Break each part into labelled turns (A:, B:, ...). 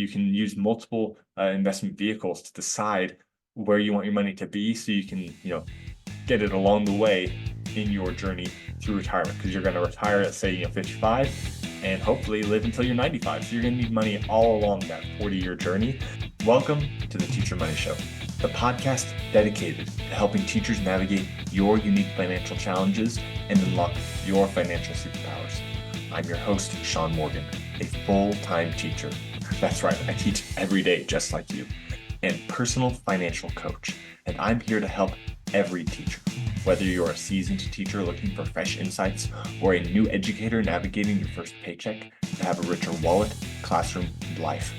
A: You can use multiple investment vehicles to decide where you want your money to be, so you can, get it along the way in your journey through retirement, because you're going to retire at, say, 55 and hopefully live until you're 95. So you're going to need money all along that 40-year journey. Welcome to the Teacher Money Show, the podcast dedicated to helping teachers navigate your unique financial challenges and unlock your financial superpowers. I'm your host, Shaun Morgan, a full-time teacher. That's right, I teach every day just like you, and personal financial coach. And I'm here to help every teacher, whether you're a seasoned teacher looking for fresh insights or a new educator navigating your first paycheck to have a richer wallet, classroom, and life.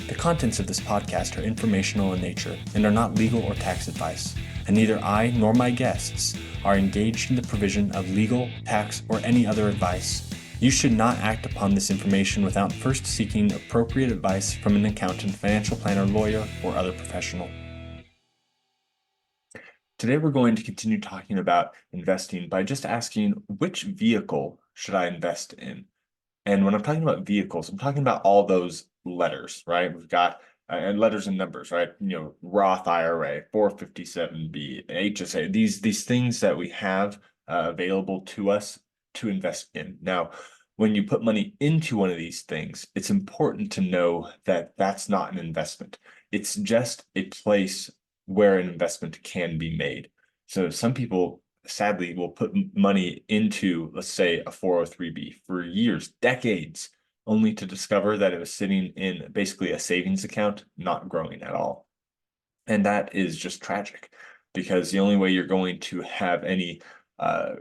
A: The contents of this podcast are informational in nature and are not legal or tax advice, and neither I nor my guests are engaged in the provision of legal, tax, or any other advice. You should not act upon this information without first seeking appropriate advice from an accountant, financial planner, lawyer, or other professional. Today, we're going to continue talking about investing by just asking, which vehicle should I invest in? And when I'm talking about vehicles, I'm talking about all those letters, right? We've got and letters and numbers, right? Roth IRA, 457B, HSA, these things that we have available to us to invest in. Now, when you put money into one of these things, it's important to know that that's not an investment. It's just a place where an investment can be made. So some people, sadly, will put money into, let's say, a 403B for years, decades, only to discover that it was sitting in basically a savings account, not growing at all. And that is just tragic, because the only way you're going to have any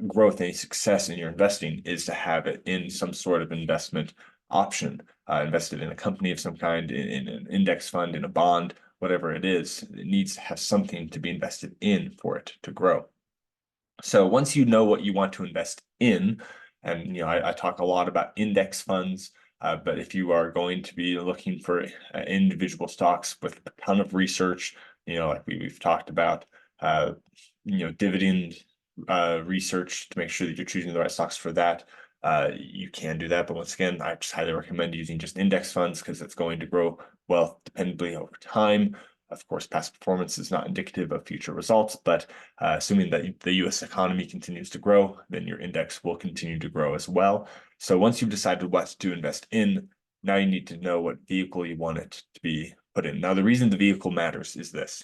A: growth, any success in your investing is to have it in some sort of investment option, invested in a company of some kind, in an index fund, in a bond, whatever it is. It needs to have something to be invested in for it to grow. So once you know what you want to invest in, and I talk a lot about index funds, but if you are going to be looking for individual stocks with a ton of research, like we've talked about, dividend research to make sure that you're choosing the right stocks for that, you can do that. But once again, I just highly recommend using just index funds, because it's going to grow wealth dependably over time. Of course, past performance is not indicative of future results, but assuming that the U.S. economy continues to grow, then your index will continue to grow as well. So once you've decided what to invest in, now you need to know what vehicle you want it to be put in. Now, the reason the vehicle matters is this.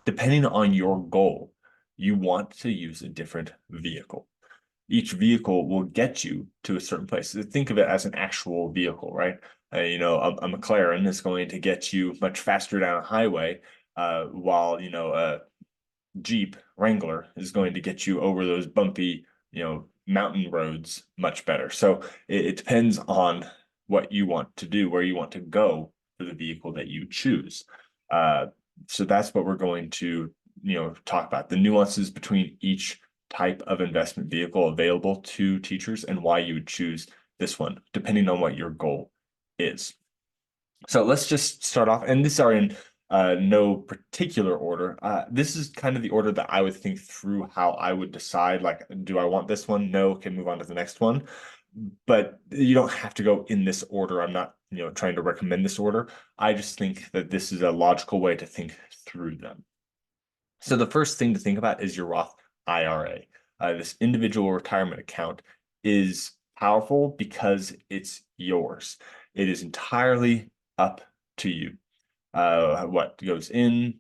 A: Depending on your goal, you want to use a different vehicle. Each vehicle will get you to a certain place. Think of it as an actual vehicle, right? A McLaren is going to get you much faster down a highway, while a Jeep Wrangler is going to get you over those bumpy, mountain roads much better. So it depends on what you want to do, where you want to go for the vehicle that you choose. So that's what we're going to talk about, the nuances between each type of investment vehicle available to teachers and why you would choose this one, depending on what your goal is. So let's just start off, and these are in no particular order. This is kind of the order that I would think through how I would decide, like, do I want this one? No, can move on to the next one. But you don't have to go in this order. I'm not, trying to recommend this order. I just think that this is a logical way to think through them. So the first thing to think about is your Roth IRA. This individual retirement account is powerful because it's yours. It is entirely up to you. What goes in,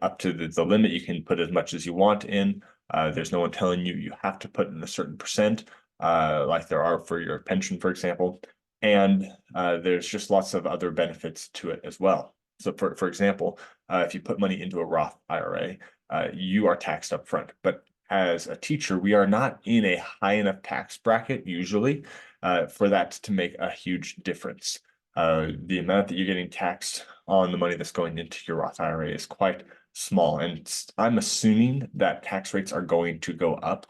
A: up to the limit. You can put as much as you want in. There's no one telling you have to put in a certain percent, like there are for your pension, for example. And there's just lots of other benefits to it as well. So for example, if you put money into a Roth IRA, you are taxed up front. But as a teacher, we are not in a high enough tax bracket usually for that to make a huge difference. The amount that you're getting taxed on the money that's going into your Roth IRA is quite small. And I'm assuming that tax rates are going to go up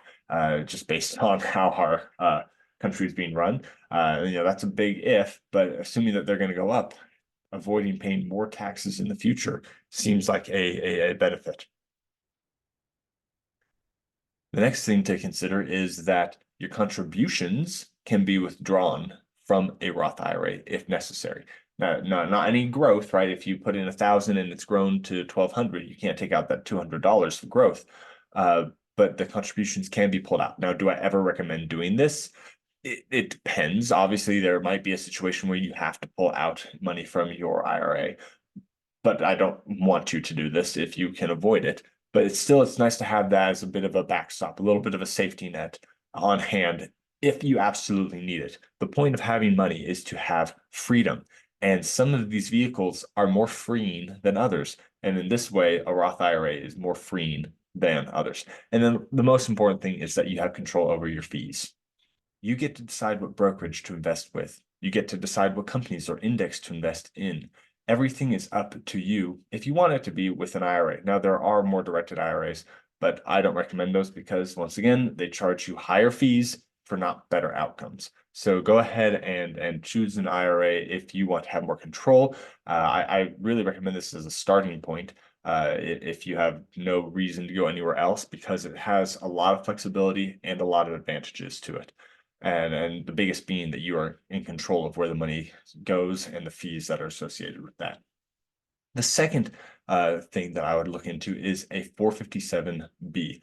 A: just based on how our country is being run. That's a big if, but assuming that they're going to go up, avoiding paying more taxes in the future seems like a benefit. The next thing to consider is that your contributions can be withdrawn from a Roth IRA if necessary. not any growth, right? If you put in 1,000 and it's grown to 1,200, you can't take out that $200 for growth. But the contributions can be pulled out. Now, do I ever recommend doing this? It depends. Obviously, there might be a situation where you have to pull out money from your IRA, but I don't want you to do this if you can avoid it. But it's nice to have that as a bit of a backstop, a little bit of a safety net on hand if you absolutely need it. The point of having money is to have freedom. And some of these vehicles are more freeing than others. And in this way, a Roth IRA is more freeing than others. And then the most important thing is that you have control over your fees. You get to decide what brokerage to invest with. You get to decide what companies or index to invest in. Everything is up to you if you want it to be with an IRA. Now, there are more directed IRAs, but I don't recommend those because, once again, they charge you higher fees for not better outcomes. So go ahead and choose an IRA if you want to have more control. I really recommend this as a starting point if you have no reason to go anywhere else, because it has a lot of flexibility and a lot of advantages to it. And the biggest being that you are in control of where the money goes and the fees that are associated with that. The second thing that I would look into is a 457B.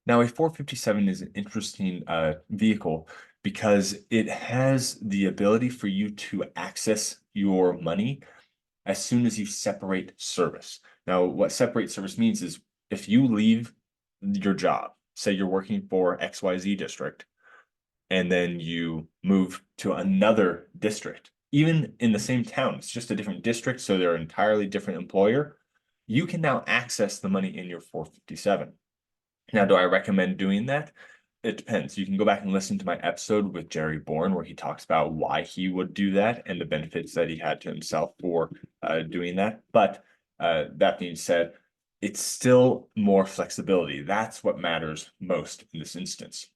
A: Now, a 457 is an interesting vehicle because it has the ability for you to access your money as soon as you separate service. Now, what separate service means is if you leave your job, say you're working for XYZ district, and then you move to another district, even in the same town, it's just a different district, so they're an entirely different employer, you can now access the money in your 457. Now, do I recommend doing that? It depends. You can go back and listen to my episode with Jerry Bourne, where he talks about why he would do that and the benefits that he had to himself for doing that. But that being said, it's still more flexibility. That's what matters most in this instance.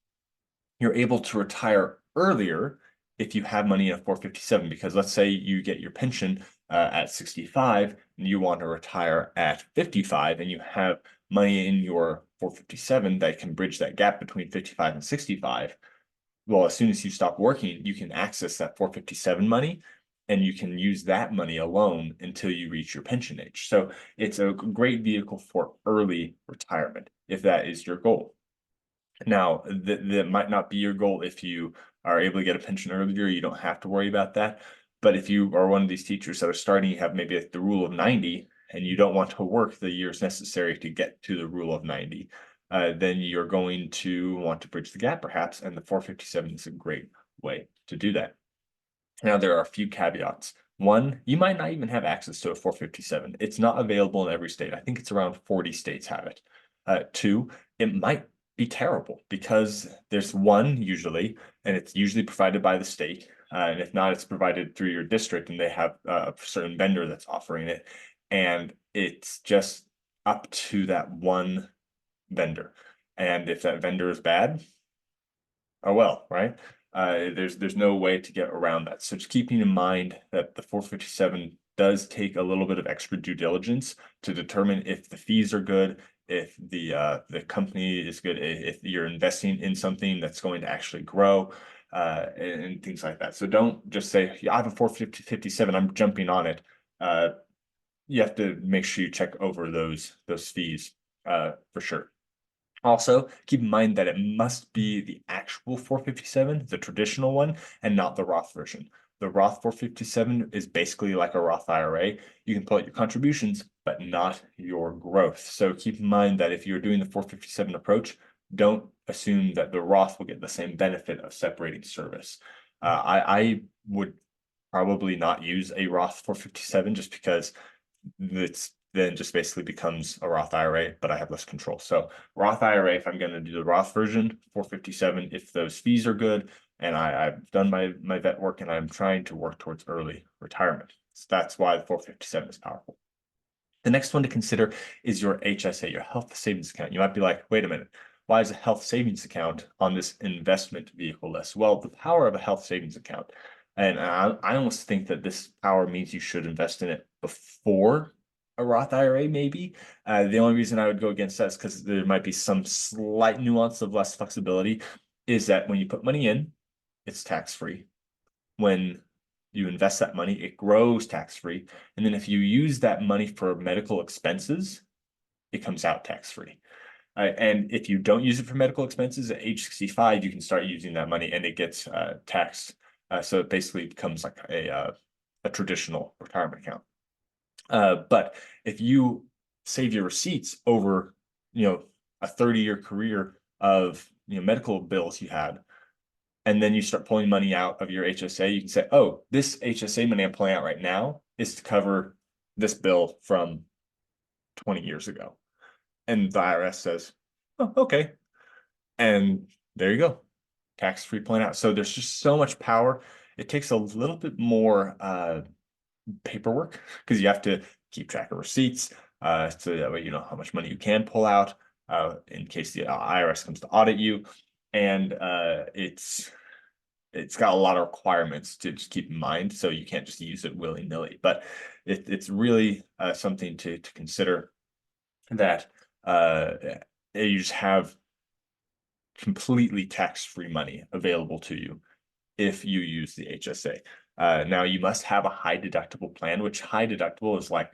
A: You're able to retire earlier if you have money in a 457, because let's say you get your pension at 65 and you want to retire at 55 and you have money in your 457 that can bridge that gap between 55 and 65. Well, as soon as you stop working, you can access that 457 money and you can use that money alone until you reach your pension age. So it's a great vehicle for early retirement if that is your goal. Now, that might not be your goal if you are able to get a pension earlier. You don't have to worry about that. But if you are one of these teachers that are starting, you have maybe like the rule of 90, and you don't want to work the years necessary to get to the rule of 90, then you're going to want to bridge the gap perhaps, and the 457 is a great way to do that. Now, there are a few caveats. One, you might not even have access to a 457. It's not available in every state. I think it's around 40 states have it. Two, it might be terrible because there's one usually, and it's usually provided by the state. And if not, it's provided through your district and they have a certain vendor that's offering it. And it's just up to that one vendor. And if that vendor is bad, oh well, right? There's no way to get around that. So just keeping in mind that the 457 does take a little bit of extra due diligence to determine if the fees are good, if the company is good, if you're investing in something that's going to actually grow, and things like that. So don't just say, yeah, I have a 457, I'm jumping on it. You have to make sure you check over those fees for sure. Also, keep in mind that it must be the actual 457, the traditional one, and not the Roth version. The Roth 457 is basically like a Roth IRA. You can pull out your contributions, but not your growth. So keep in mind that if you're doing the 457 approach, don't assume that the Roth will get the same benefit of separating service. I would probably not use a Roth 457 just because it's then just basically becomes a Roth IRA, but I have less control. So Roth IRA, if I'm going to do the Roth version, 457, if those fees are good, and I've done my vet work and I'm trying to work towards early retirement. So that's why the 457 is powerful. The next one to consider is your HSA, your health savings account. You might be like, wait a minute, why is a health savings account on this investment vehicle list? Well, the power of a health savings account, and I almost think that this power means you should invest in it before a Roth IRA, maybe. The only reason I would go against that is because there might be some slight nuance of less flexibility, is that when you put money in, it's tax-free. When you invest that money, it grows tax-free. And then if you use that money for medical expenses, it comes out tax-free. And if you don't use it for medical expenses at age 65, you can start using that money and it gets taxed. So it basically becomes like a traditional retirement account. But if you save your receipts over, a 30-year career of, medical bills you had, and then you start pulling money out of your HSA, you can say, oh, this HSA money I'm pulling out right now is to cover this bill from 20 years ago. And the IRS says, oh, okay. And there you go. Tax-free plan out. So there's just so much power. It takes a little bit more paperwork because you have to keep track of receipts, so that way you know how much money you can pull out in case the IRS comes to audit you. And it's got a lot of requirements to just keep in mind, so you can't just use it willy-nilly. But it's really something to consider, that you just have completely tax-free money available to you if you use the HSA. Now you must have a high deductible plan, which high deductible is like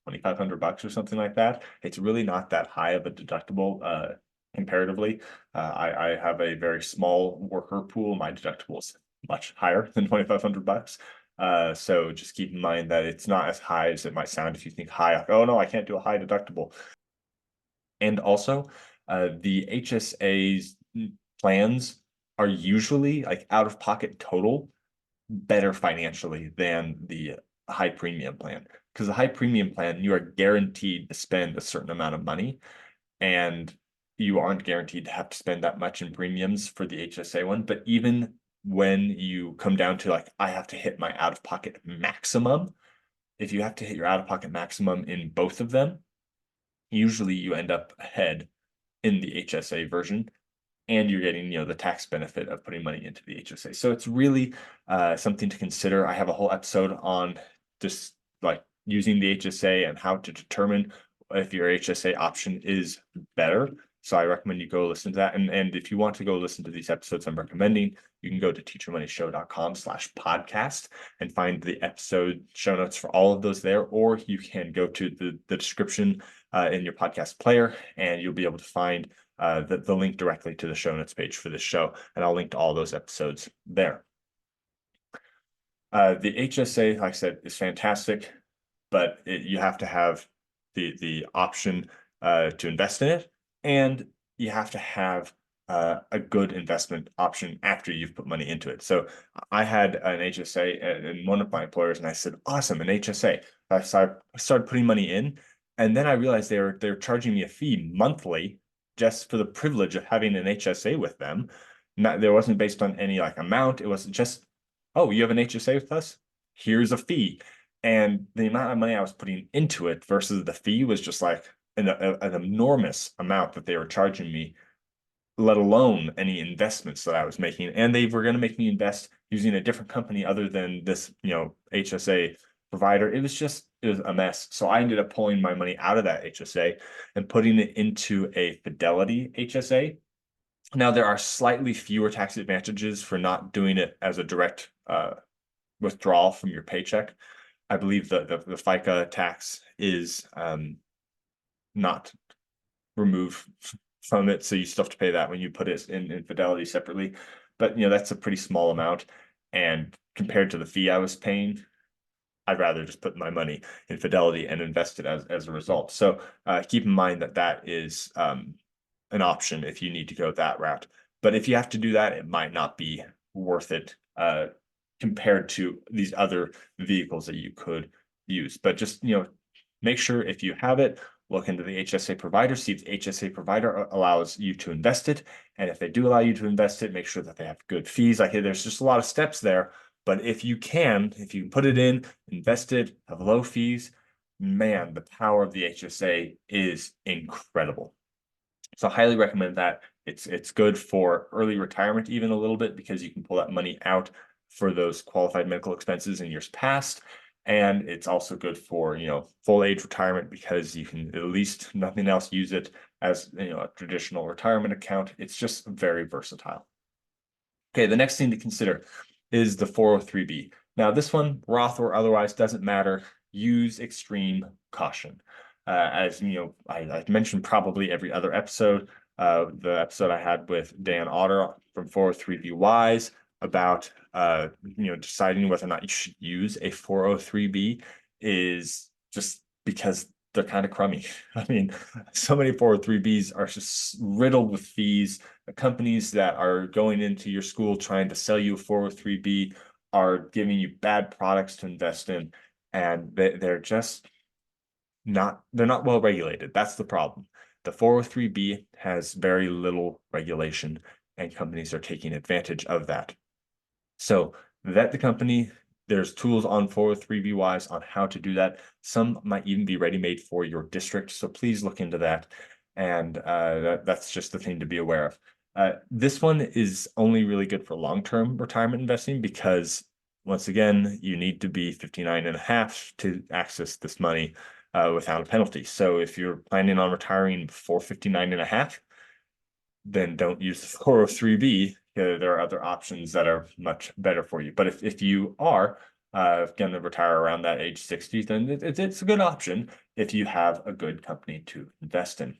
A: $2,500 or something like that. It's really not that high of a deductible comparatively. I have a very small worker pool. My deductible is much higher than $2,500. So just keep in mind that it's not as high as it might sound if you think high. Oh no, I can't do a high deductible. And also, the HSA's plans are usually like out of pocket total better financially than the high premium plan. Because the high premium plan, you are guaranteed to spend a certain amount of money, and you aren't guaranteed to have to spend that much in premiums for the HSA one. But even when you come down to like, I have to hit my out of pocket maximum, if you have to hit your out of pocket maximum in both of them, usually you end up ahead in the HSA version, and you're getting, the tax benefit of putting money into the HSA. So it's really something to consider. I have a whole episode on just like using the HSA and how to determine if your HSA option is better. So I recommend you go listen to that. And if you want to go listen to these episodes I'm recommending, you can go to teachyourmoneyshow.com/podcast and find the episode show notes for all of those there, or you can go to the description in your podcast player, and you'll be able to find the link directly to the show notes page for this show, and I'll link to all those episodes there. The HSA, like I said, is fantastic, but you have to have the option to invest in it, and you have to have a good investment option after you've put money into it. So I had an HSA in one of my employers, and I said, awesome, an HSA. So I started putting money in, and then I realized they're charging me a fee monthly just for the privilege of having an HSA with them. There wasn't based on any like amount. It was just, oh, you have an HSA with us? Here's a fee. And the amount of money I was putting into it versus the fee was just like an enormous amount that they were charging me, let alone any investments that I was making. And they were going to make me invest using a different company other than this, HSA provider. It was a mess. So I ended up pulling my money out of that HSA and putting it into a Fidelity HSA. Now, there are slightly fewer tax advantages for not doing it as a direct withdrawal from your paycheck. I believe the FICA tax is not removed from it, so you still have to pay that when you put it in Fidelity separately. But that's a pretty small amount, and compared to the fee I was paying, I'd rather just put my money in Fidelity and invest it as a result. So keep in mind that is an option if you need to go that route. But if you have to do that, it might not be worth it compared to these other vehicles that you could use. But just, make sure if you have it, look into the HSA provider, see if the HSA provider allows you to invest it. And if they do allow you to invest it, make sure that they have good fees. Like, there's just a lot of steps there. But if you can put it in, invest it, have low fees, man, the power of the HSA is incredible. So I highly recommend that. It's good for early retirement, even a little bit, because you can pull that money out for those qualified medical expenses in years past. And it's also good for, full age retirement, because you can, at least nothing else, use it as, a traditional retirement account. It's just very versatile. Okay, the next thing to consider is the 403b. Now, this one, Roth or otherwise, doesn't matter. Use extreme caution. As you know, I mentioned probably every other episode. The episode I had with Dan Otter from 403B Wise about deciding whether or not you should use a 403B is just because they're kind of crummy. I mean, so many 403Bs are just riddled with fees. The companies that are going into your school trying to sell you a 403B are giving you bad products to invest in, and they're just they're not well regulated. That's the problem. The 403B has very little regulation, and companies are taking advantage of that. So vet the company. There's tools on 403B Wise on how to do that. Some might even be ready-made for your district. So please look into that. And that's just the thing to be aware of. This one is only really good for long-term retirement investing because once again, you need to be 59 and a half to access this money without a penalty. So if you're planning on retiring before 59 and a half, then don't use the 403B. There are other options that are much better for you. But if you are going to retire around that age 60, then it's a good option if you have a good company to invest in.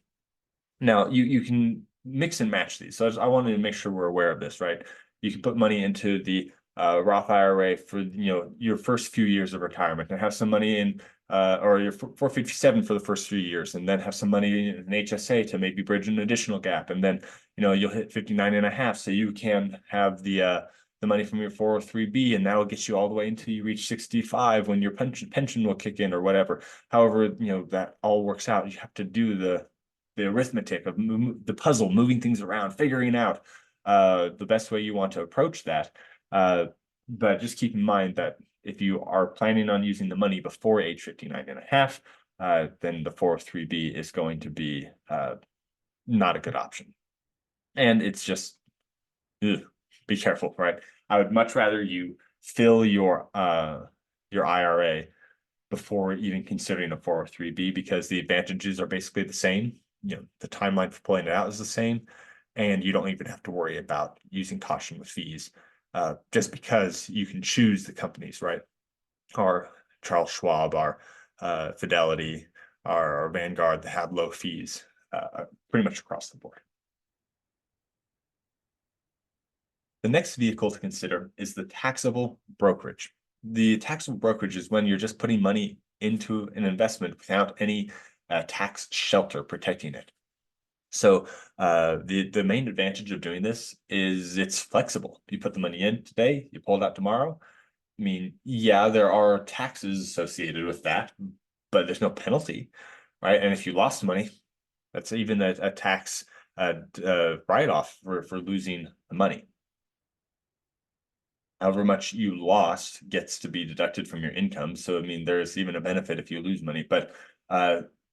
A: Now, you can mix and match these. So I wanted to make sure we're aware of this, right? You can put money into the Roth IRA for your first few years of retirement and have some money in or your 457 for the first 3 years, and then have some money in an HSA to maybe bridge an additional gap. And then you'll hit 59 and a half, so you can have the money from your 403B, and that'll get you all the way until you reach 65 when your pension will kick in or whatever. However, that all works out. You have to do the arithmetic of the puzzle, moving things around, figuring out the best way you want to approach that. But just keep in mind that if you are planning on using the money before age 59 and a half, then the 403B is going to be not a good option. And it's just, be careful, right? I would much rather you fill your IRA before even considering a 403B because the advantages are basically the same. The timeline for pulling it out is the same, and you don't even have to worry about using caution with fees, just because you can choose the companies, right? Our Charles Schwab, our Fidelity, our Vanguard that have low fees, pretty much across the board. The next vehicle to consider is the taxable brokerage. The taxable brokerage is when you're just putting money into an investment without any tax shelter protecting it. So the main advantage of doing this is it's flexible. You put the money in today, you pull it out tomorrow. I mean, yeah, there are taxes associated with that, but there's no penalty, right? And if you lost money, that's even a tax write-off for losing the money. However much you lost gets to be deducted from your income. So, I mean, there's even a benefit if you lose money, but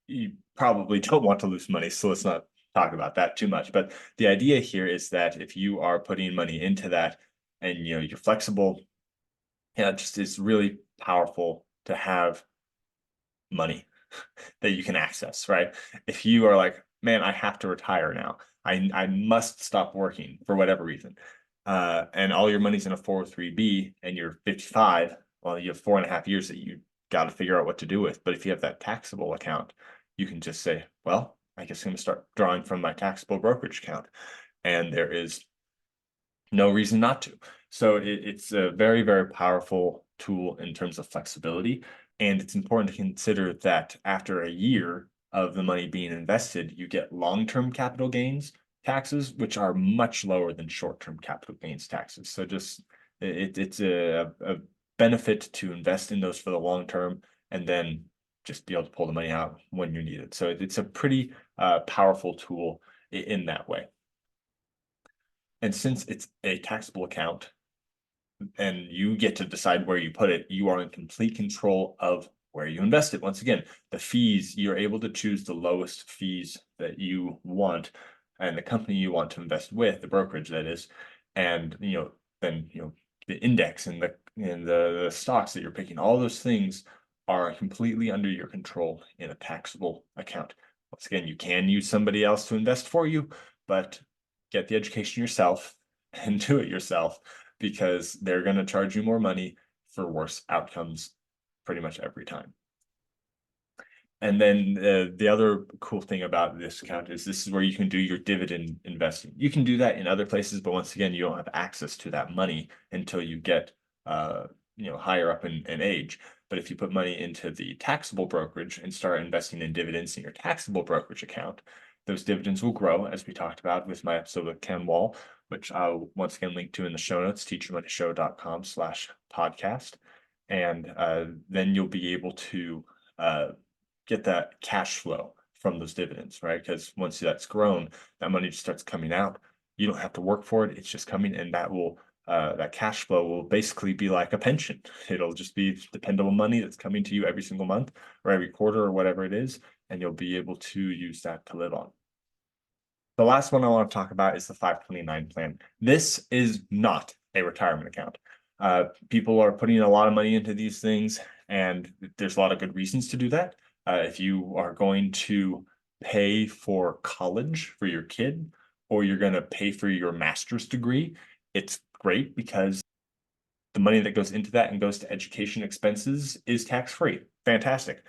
A: you probably don't want to lose money. So let's not talk about that too much. But the idea here is that if you are putting money into that and you're flexible, it just is really powerful to have money that you can access, right? If you are like, man, I have to retire now. I must stop working for whatever reason. And all your money's in a 403B and you're 55, well, you have 4.5 years that you got to figure out what to do with. But if you have that taxable account, you can just say, well, I guess I'm going to start drawing from my taxable brokerage account. And there is no reason not to. So it's a very, very powerful tool in terms of flexibility. And it's important to consider that after a year of the money being invested, you get long-term capital gains taxes, which are much lower than short-term capital gains taxes. So just it's a benefit to invest in those for the long term and then just be able to pull the money out when you need it. So it's a pretty powerful tool in that way. And since it's a taxable account and you get to decide where you put it, you are in complete control of where you invest it. Once again, the fees, you're able to choose the lowest fees that you want and the company you want to invest with, the brokerage that is, and then the index and the stocks that you're picking, all those things are completely under your control in a taxable account. Once again, you can use somebody else to invest for you, but get the education yourself and do it yourself because they're going to charge you more money for worse outcomes pretty much every time. And then the other cool thing about this account is this is where you can do your dividend investing. You can do that in other places, but once again, you don't have access to that money until you get higher up in age. But if you put money into the taxable brokerage and start investing in dividends in your taxable brokerage account, those dividends will grow, as we talked about with my episode with Ken Wall, which I'll once again link to in the show notes, teachyourmoneyshow.com/podcast. And then you'll be able to get that cash flow from those dividends, right? Because once that's grown, that money just starts coming out. You don't have to work for it. It's just coming, and that cash flow will basically be like a pension. It'll just be dependable money that's coming to you every single month or every quarter or whatever it is, and you'll be able to use that to live on. The last one I want to talk about is the 529 plan. This is not a retirement account. People are putting a lot of money into these things, and there's a lot of good reasons to do that. If you are going to pay for college for your kid, or you're going to pay for your master's degree, it's great because the money that goes into that and goes to education expenses is tax-free. Fantastic.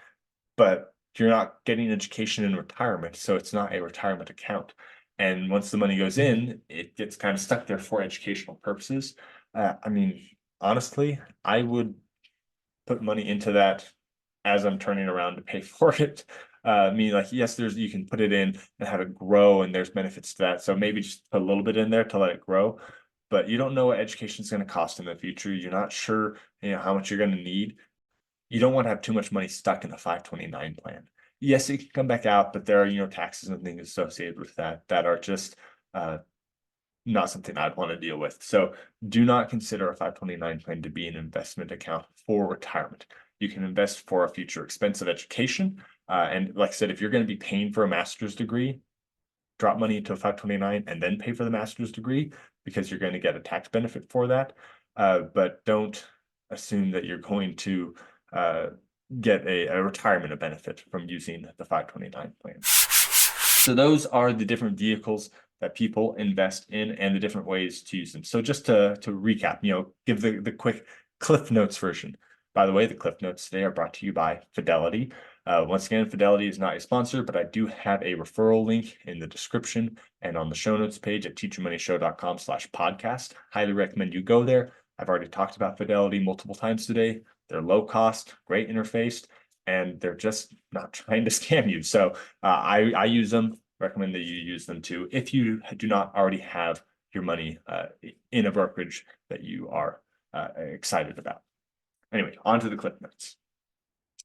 A: But you're not getting education in retirement, so it's not a retirement account. And once the money goes in, it gets kind of stuck there for educational purposes. I mean, honestly, I would put money into that as I'm turning around to pay for it. I mean, like, yes, you can put it in and have it grow, and there's benefits to that. So maybe just put a little bit in there to let it grow. But you don't know what education is going to cost in the future. You're not sure, how much you're going to need. You don't want to have too much money stuck in the 529 plan. Yes, it can come back out, but there are, taxes and things associated with that are just not something I'd want to deal with. So do not consider a 529 plan to be an investment account for retirement. You can invest for a future expense of education. And like I said, if you're going to be paying for a master's degree, drop money into a 529 and then pay for the master's degree because you're going to get a tax benefit for that. But don't assume that you're going to get a retirement benefit from using the 529 plan. So those are the different vehicles that people invest in and the different ways to use them. So just to recap, give the quick Cliff Notes version. By the way, the Cliff Notes today are brought to you by Fidelity. Once again, Fidelity is not a sponsor, but I do have a referral link in the description and on the show notes page at teachyourmoneyshow.com/podcast. Highly recommend you go there. I've already talked about Fidelity multiple times today. They're low cost, great interface, and they're just not trying to scam you. So I use them. Recommend that you use them too if you do not already have your money in a brokerage that you are excited about. Anyway, on to the Cliff Notes.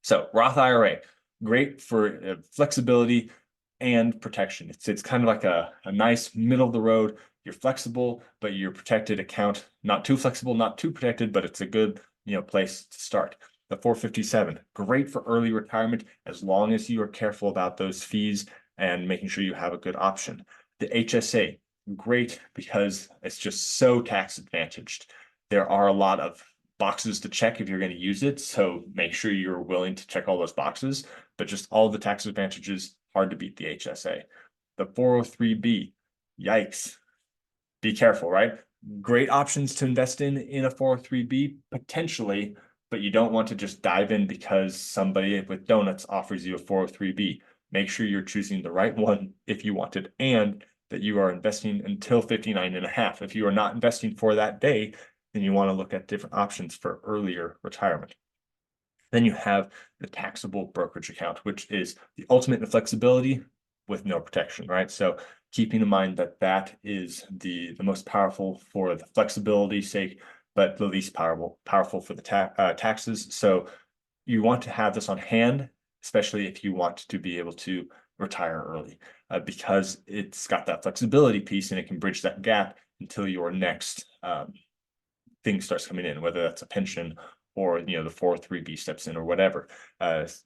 A: So Roth IRA, great for flexibility and protection. It's kind of like a nice middle of the road. You're flexible, but you're protected account. Not too flexible, not too protected, but it's a good place to start. The 457, great for early retirement as long as you are careful about those fees and making sure you have a good option. The HSA, great because it's just so tax advantaged. There are a lot of boxes to check if you're going to use it, so make sure you're willing to check all those boxes, but just all the tax advantages, hard to beat the HSA. The 403B, yikes. Be careful, right? Great options to invest in a 403B, potentially, but you don't want to just dive in because somebody with donuts offers you a 403B. Make sure you're choosing the right one if you want it, and that you are investing until 59 and a half. If you are not investing for that day, then you want to look at different options for earlier retirement. Then you have the taxable brokerage account, which is the ultimate in flexibility with no protection, right? So keeping in mind that is the most powerful for the flexibility sake, but the least powerful for the taxes. So you want to have this on hand, especially if you want to be able to retire early, because it's got that flexibility piece and it can bridge that gap until your next thing starts coming in, whether that's a pension or the 403B steps in or whatever.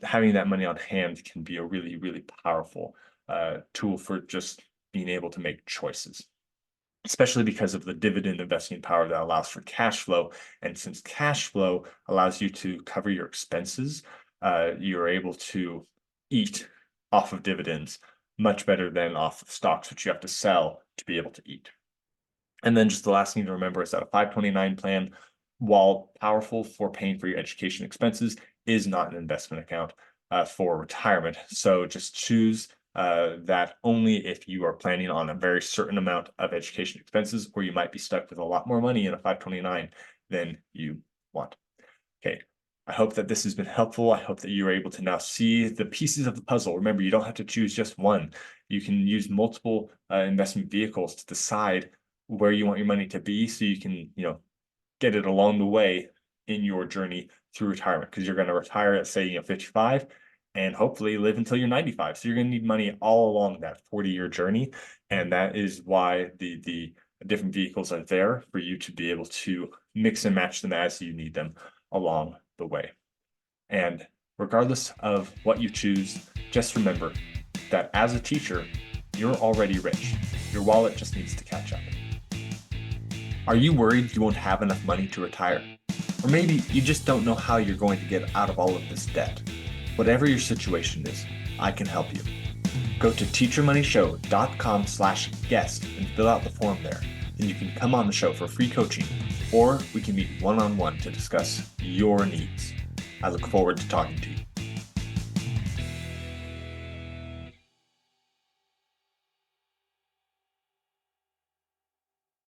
A: Having that money on hand can be a really, really powerful tool for just being able to make choices, especially because of the dividend investing power that allows for cash flow. And since cash flow allows you to cover your expenses, you're able to eat off of dividends much better than off of stocks, which you have to sell to be able to eat. And then just the last thing to remember is that a 529 plan while powerful for paying for your education expenses, is not an investment account for retirement. So just choose that only if you are planning on a very certain amount of education expenses, or you might be stuck with a lot more money in a 529 than you want. Okay, I hope that this has been helpful. I hope that you're able to now see the pieces of the puzzle. Remember, you don't have to choose just one. You can use multiple investment vehicles to decide where you want your money to be, so you can, get it along the way in your journey through retirement, because you're going to retire at, say, 55 and hopefully live until you're 95. So you're going to need money all along that 40-year journey. And that is why the different vehicles are there for you to be able to mix and match them as you need them along the way. And regardless of what you choose, just remember that as a teacher, you're already rich. Your wallet just needs to catch up. Are you worried you won't have enough money to retire? Or maybe you just don't know how you're going to get out of all of this debt. Whatever your situation is, I can help you. Go to teachermoneyshow.com/guest and fill out the form there. Then you can come on the show for free coaching, or we can meet one-on-one to discuss your needs. I look forward to talking to you.